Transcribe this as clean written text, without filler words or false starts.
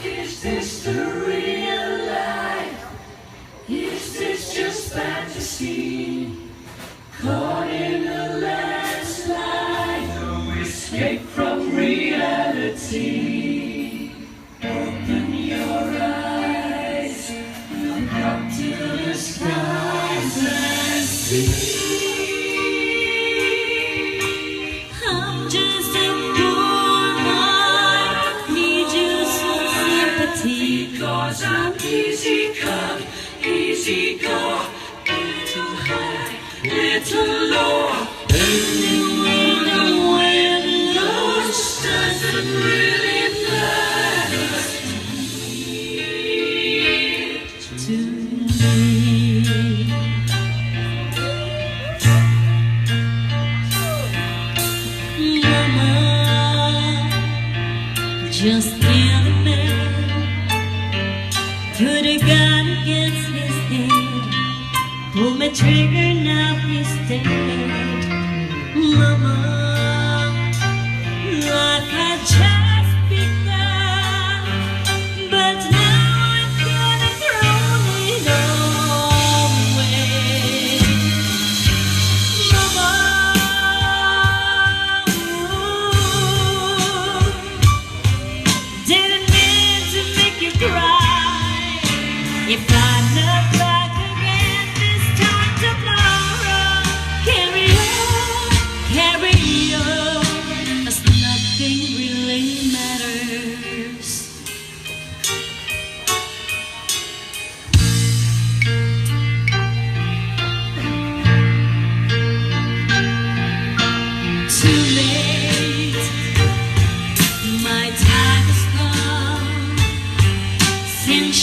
Is this the real life? Is this just fantasy? Caught in a landslide, no escape from reality. Open your eyes, look up to the skies and see. I'm just a poor boy, need you some sympathy. Because I'm easy come, easy go, little high, little low. And you wonder where the lost doesn't really matter To me, Mama, just the other man put a gun against his head, pulled my trigger, now he's dead. Mama, life had just begun, but now I'm gonna throw it all away. Mama, didn't mean to make you cry. If I look back again this time tomorrow, carry on, 'cause nothing really matters. Too late, my time has come. Since